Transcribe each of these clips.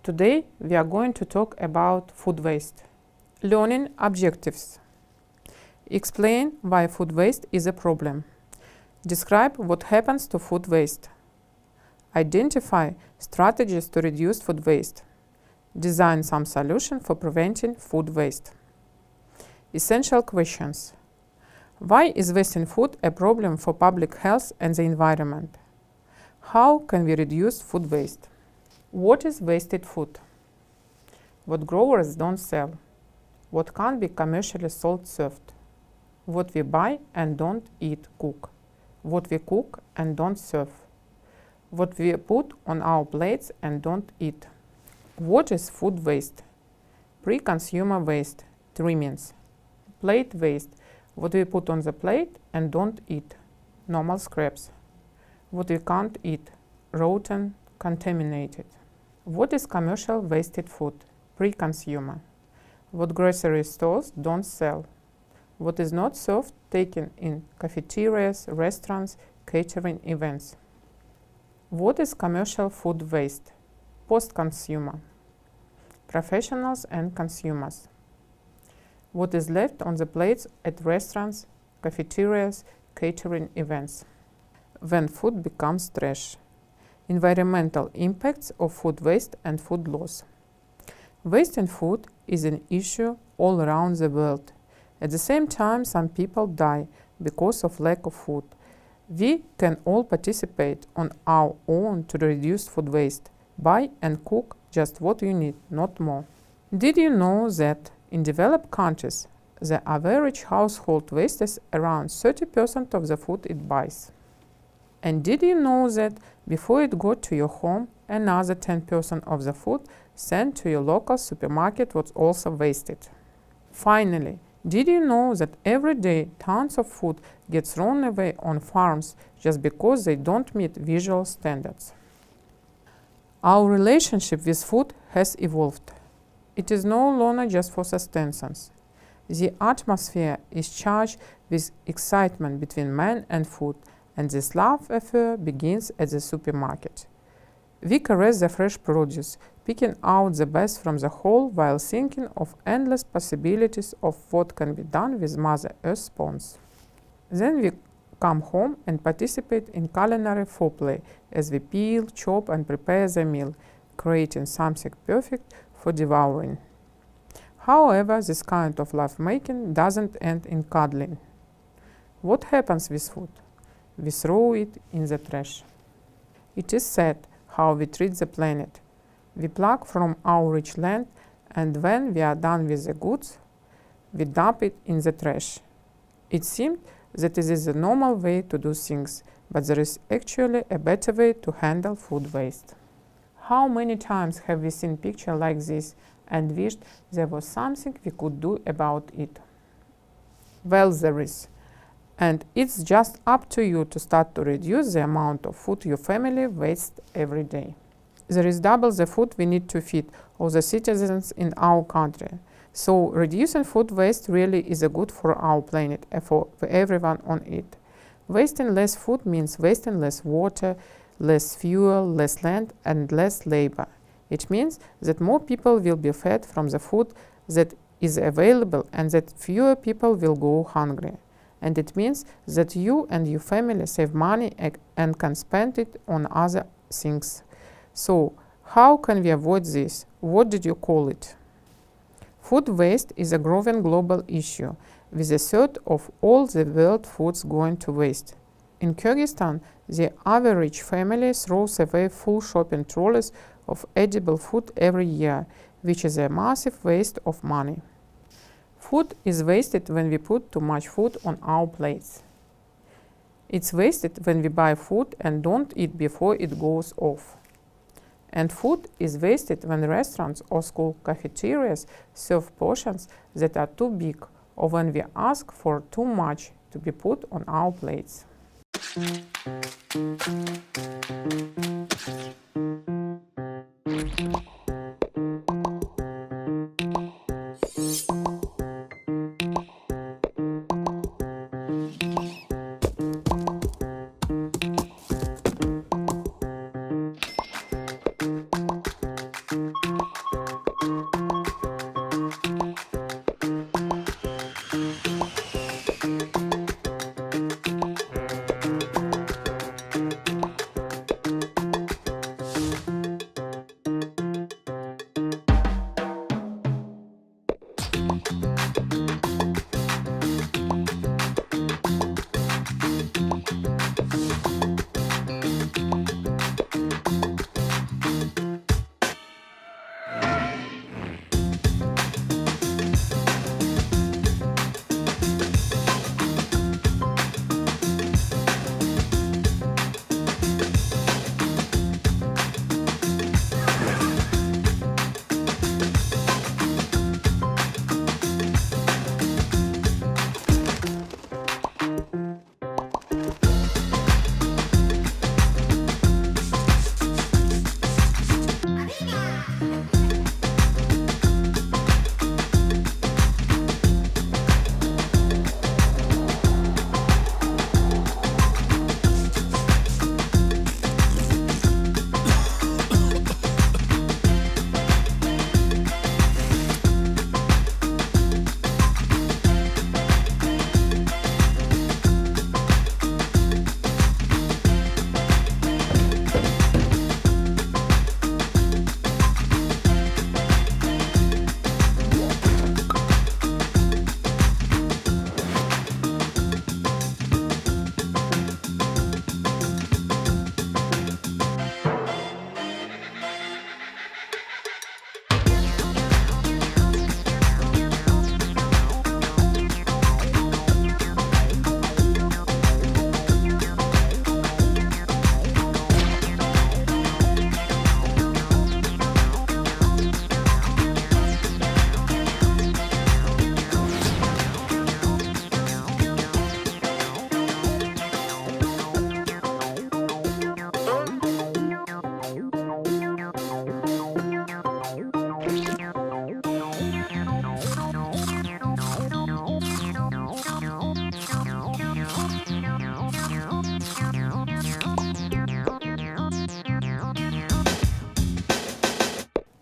Today we are going to talk about food waste. Learning objectives. Explain why food waste is a problem. Describe what happens to food waste. Identify strategies to reduce food waste. Design some solution for preventing food waste. Essential questions. Why is wasting food a problem for public health and the environment? How can we reduce food waste? What is wasted food? What growers don't sell? What can't be commercially sold served? What we buy and don't eat cook? What we cook and don't serve? What we put on our plates and don't eat? What is food waste? Pre-consumer waste, trimmings. Plate waste, what we put on the plate and don't eat, normal scraps. What we can't eat, rotten, contaminated. What is commercial wasted food? Pre-consumer. What grocery stores don't sell. What is not served, taken in cafeterias, restaurants, catering events. What is commercial food waste? Post-consumer. Professionals and consumers. What is left on the plates at restaurants, cafeterias, catering events. When food becomes trash. Environmental impacts of food waste and food loss. Wasting food is an issue all around the world. At the same time, some people die because of lack of food. We can all participate on our own to reduce food waste. Buy and cook just what you need, not more. Did you know that in developed countries, the average household wastes around 30% of the food it buys? And did you know that before it got to your home, another 10% of the food sent to your local supermarket was also wasted? Finally, did you know that every day tons of food gets thrown away on farms just because they don't meet visual standards? Our relationship with food has evolved. It is no longer just for sustenance. The atmosphere is charged with excitement between man and food, and this love affair begins at the supermarket. We caress the fresh produce, picking out the best from the whole while thinking of endless possibilities of what can be done with Mother Earth's spawns. Then we come home and participate in culinary foreplay as we peel, chop and prepare the meal, creating something perfect for devouring. However, this kind of lovemaking doesn't end in cuddling. What happens with food? We throw it in the trash. It is sad how we treat the planet. We pluck from our rich land, and when we are done with the goods, we dump it in the trash. It seems that it is the normal way to do things, but there is actually a better way to handle food waste. How many times have we seen pictures like this and wished there was something we could do about it? Well, there is. And it's just up to you to start to reduce the amount of food your family wastes every day. There is double the food we need to feed all the citizens in our country. So reducing food waste really is a good for our planet and for everyone on it. Wasting less food means wasting less water, less fuel, less land and less labor. It means that more people will be fed from the food that is available and that fewer people will go hungry. And it means that you and your family save money and can spend it on other things. So, how can we avoid this? What did you call it? Food waste is a growing global issue, with a third of all the world foods going to waste. In Kyrgyzstan, the average family throws away full shopping trolleys of edible food every year, which is a massive waste of money. Food is wasted when we put too much food on our plates. It's wasted when we buy food and don't eat before it goes off. And food is wasted when restaurants or school cafeterias serve portions that are too big or when we ask for too much to be put on our plates.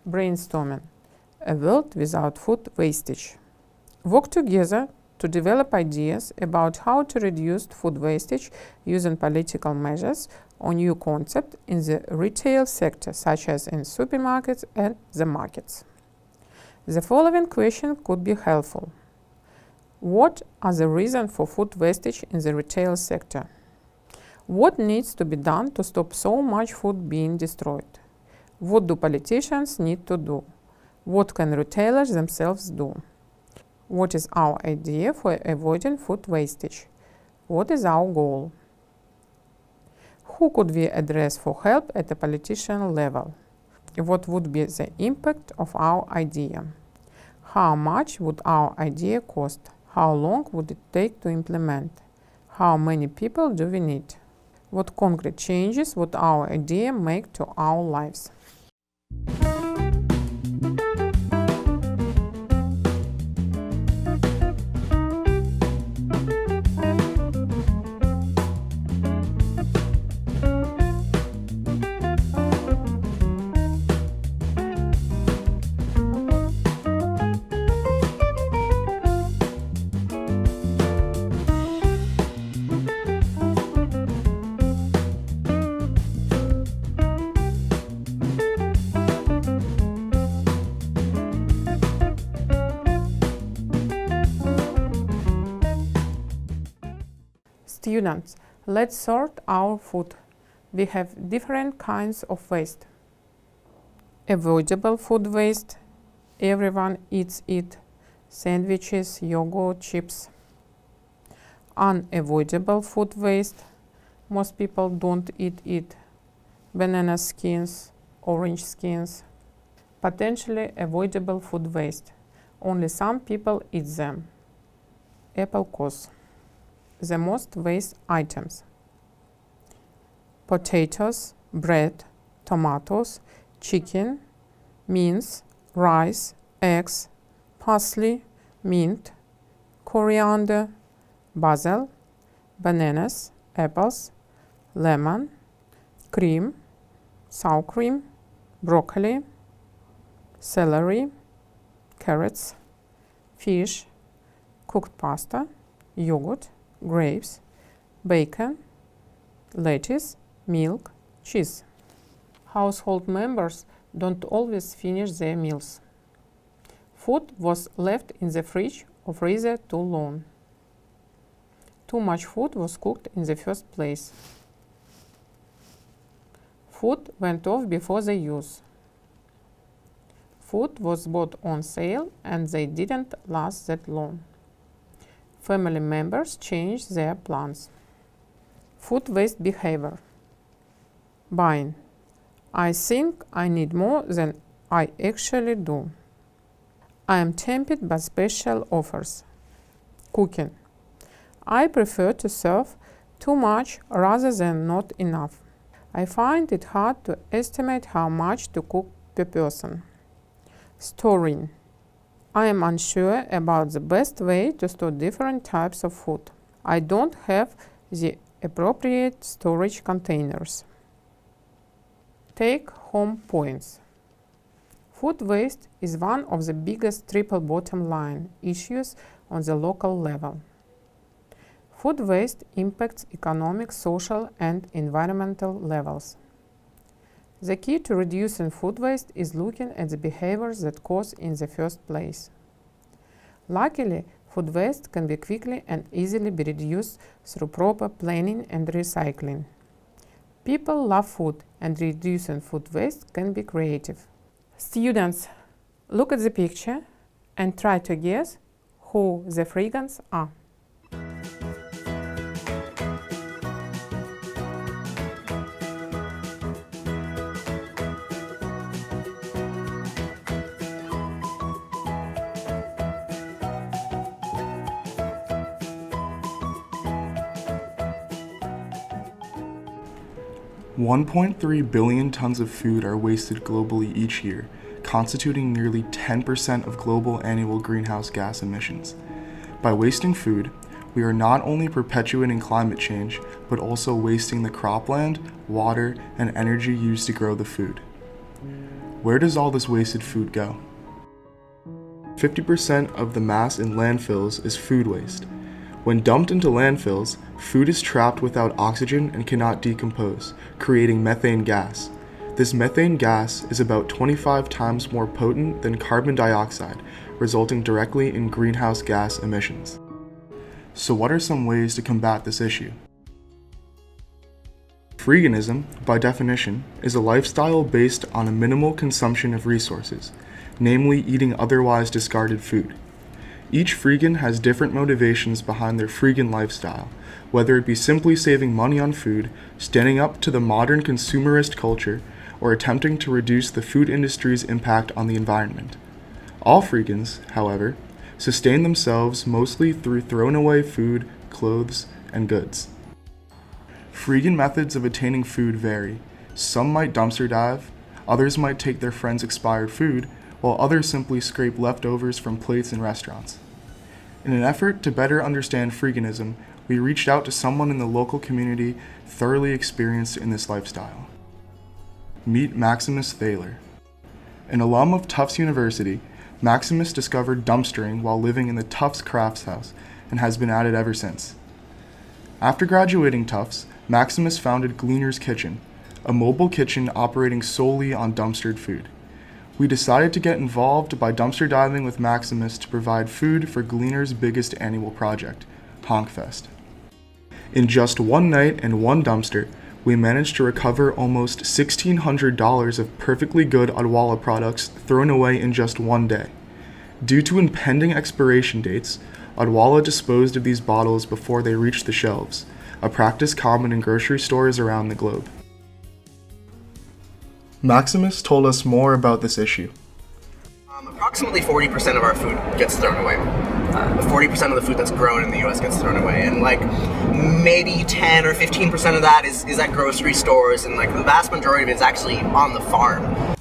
Brainstorming. A world without food wastage. Work together to develop ideas about how to reduce food wastage using political measures or new concepts in the retail sector, such as in supermarkets and the markets. The following question could be helpful. What are the reasons for food wastage in the retail sector? What needs to be done to stop so much food being destroyed? What do politicians need to do? What can retailers themselves do? What is our idea for avoiding food wastage? What is our goal? Who could we address for help at the politician level? What would be the impact of our idea? How much would our idea cost? How long would it take to implement? How many people do we need? What concrete changes would our idea make to our lives? Students, let's sort our food. We have different kinds of waste. Avoidable food waste. Everyone eats it. Sandwiches, yogurt, chips. Unavoidable food waste. Most people don't eat it. Banana skins, orange skins. Potentially avoidable food waste. Only some people eat them. Apple cores. The most waste items: potatoes, bread, tomatoes, chicken, mince, rice, eggs, parsley, mint, coriander, basil, bananas, apples, lemon, cream, sour cream, broccoli, celery, carrots, fish, cooked pasta, yogurt, grapes, bacon, lettuce, milk, cheese. Household members don't always finish their meals. Food was left in the fridge or freezer too long. Too much food was cooked in the first place. Food went off before the use. Food was bought on sale and they didn't last that long. Family members changed their plans. Food waste behavior. Buying. I think I need more than I actually do. I am tempted by special offers. Cooking. I prefer to serve too much rather than not enough. I find it hard to estimate how much to cook per person. Storing. I am unsure about the best way to store different types of food. I don't have the appropriate storage containers. Take home points. Food waste is one of the biggest triple bottom line issues on the local level. Food waste impacts economic, social, and environmental levels. The key to reducing food waste is looking at the behaviors that cause in the first place. Luckily, food waste can be quickly and easily be reduced through proper planning and recycling. People love food, and reducing food waste can be creative. Students, look at the picture and try to guess who the fragants are. 1.3 billion tons of food are wasted globally each year, constituting nearly 10% of global annual greenhouse gas emissions. By wasting food, we are not only perpetuating climate change, but also wasting the cropland, water, and energy used to grow the food. where does all this wasted food go? 50% of the mass in landfills is food waste. When dumped into landfills, food is trapped without oxygen and cannot decompose, creating methane gas. This methane gas is about 25 times more potent than carbon dioxide, resulting directly in greenhouse gas emissions. So what are some ways to combat this issue? Freeganism, by definition, is a lifestyle based on a minimal consumption of resources, namely eating otherwise discarded food. Each freegan has different motivations behind their freegan lifestyle, whether it be simply saving money on food, standing up to the modern consumerist culture, or attempting to reduce the food industry's impact on the environment. All freegans, however, sustain themselves mostly through thrown away food, clothes, and goods. Freegan methods of attaining food vary. Some might dumpster dive, others might take their friends' expired food, while others simply scrape leftovers from plates in restaurants. In an effort to better understand freeganism, we reached out to someone in the local community thoroughly experienced in this lifestyle. Meet Maximus Thaler. An alum of Tufts University, Maximus discovered dumpstering while living in the Tufts Crafts House and has been at it ever since. After graduating Tufts, Maximus founded Gleaner's Kitchen, a mobile kitchen operating solely on dumpstered food. We decided to get involved by dumpster diving with Maximus to provide food for Gleaner's biggest annual project, Honkfest. In just one night and one dumpster, we managed to recover almost $1,600 of perfectly good Odwalla products thrown away in just one day. Due to impending expiration dates, Odwalla disposed of these bottles before they reached the shelves, a practice common in grocery stores around the globe. Maximus told us more about this issue. Approximately 40% of our food gets thrown away. 40% of the food that's grown in the US gets thrown away, and like maybe 10 or 15% of that is at grocery stores, and like the vast majority of it is actually on the farm.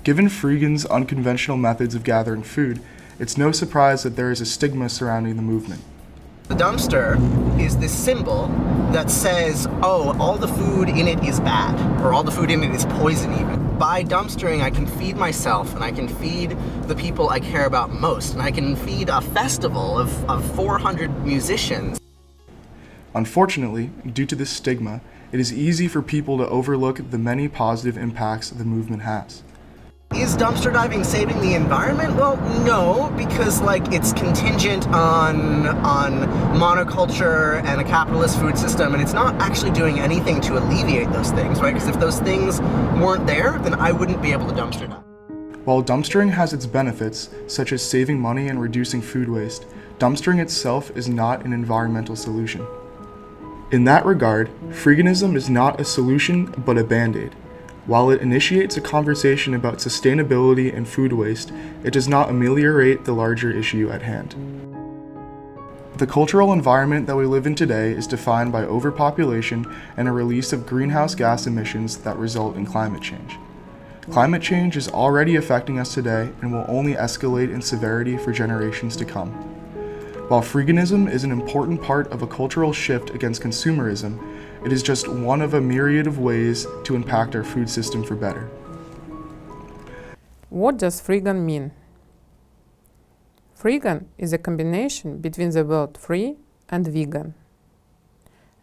Given freegans' unconventional methods of gathering food, it's no surprise that there is a stigma surrounding the movement. The dumpster is this symbol that says, oh, all the food in it is bad, or all the food in it is poison even. By dumpstering, I can feed myself, and I can feed the people I care about most, and I can feed a festival of 400 musicians. Unfortunately, due to this stigma, it is easy for people to overlook the many positive impacts the movement has. Is dumpster diving saving the environment? Well, no, because like it's contingent on monoculture and a capitalist food system, and it's not actually doing anything to alleviate those things, right? Because if those things weren't there, then I wouldn't be able to dumpster dive. While dumpstering has its benefits, such as saving money and reducing food waste, dumpstering itself is not an environmental solution. In that regard, freeganism is not a solution, but a band-aid. While it initiates a conversation about sustainability and food waste, it does not ameliorate the larger issue at hand. The cultural environment that we live in today is defined by overpopulation and a release of greenhouse gas emissions that result in climate change. Climate change is already affecting us today and will only escalate in severity for generations to come. While freeganism is an important part of a cultural shift against consumerism, it is just one of a myriad of ways to impact our food system for better. What does freegan mean? Freegan is a combination between the word free and vegan.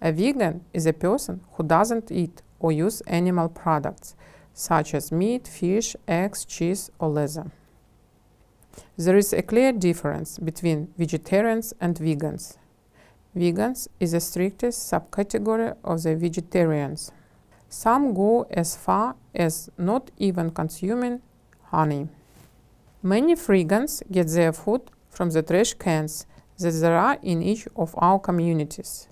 A vegan is a person who doesn't eat or use animal products, such as meat, fish, eggs, cheese, or leather. There is a clear difference between vegetarians and vegans. Vegans is the strictest subcategory of the vegetarians. Some go as far as not even consuming honey. Many freegans get their food from the trash cans that there are in each of our communities.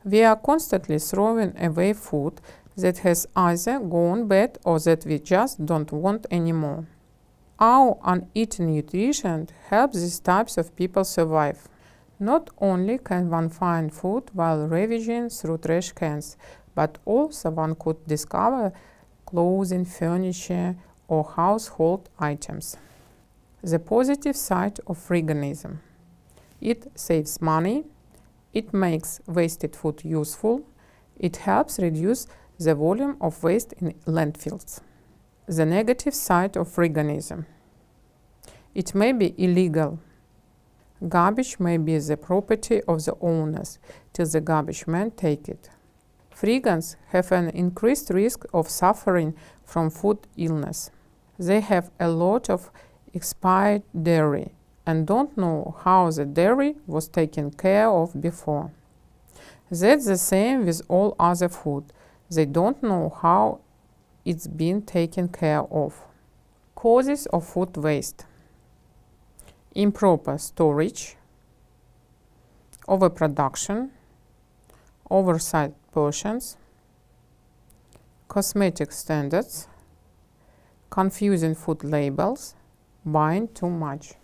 We are constantly throwing away food that has either gone bad or that we just don't want anymore. Our uneaten nutrition helps these types of people survive. Not only can one find food while ravaging through trash cans, but also one could discover clothing, furniture, or household items. The positive side of freeganism. It saves money, it makes wasted food useful, it helps reduce the volume of waste in landfills. The negative side of veganism. It may be illegal. Garbage may be the property of the owners till the garbage men take it. Vegans have an increased risk of suffering from food illness. They have a lot of expired dairy and don't know how the dairy was taken care of before. That's the same with all other food. They don't know how it's been taken care of. Causes of food waste. Improper storage, overproduction, oversized portions, cosmetic standards, confusing food labels, buying too much.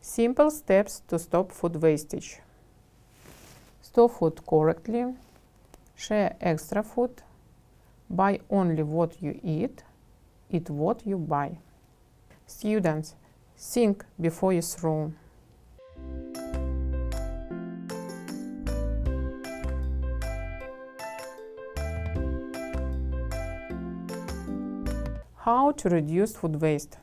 Simple steps to stop food wastage. Store food correctly, share extra food, buy only what you eat what you buy. Students, think before you throw. How to reduce food waste?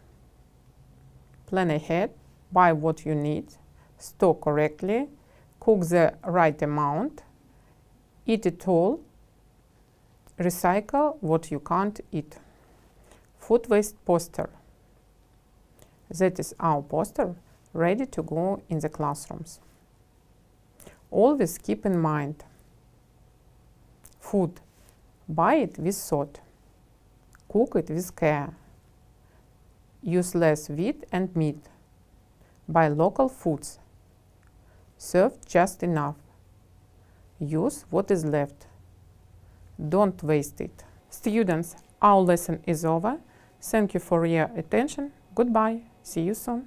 Plan ahead, buy what you need, store correctly, cook the right amount, eat it all, recycle what you can't eat. Food waste poster. That is our poster ready to go in the classrooms. Always keep in mind, food, buy it with thought, cook it with care, use less wheat and meat, buy local foods, serve just enough, use what is left, don't waste it. Students, our lesson is over. Thank you for your attention. Goodbye. See you soon.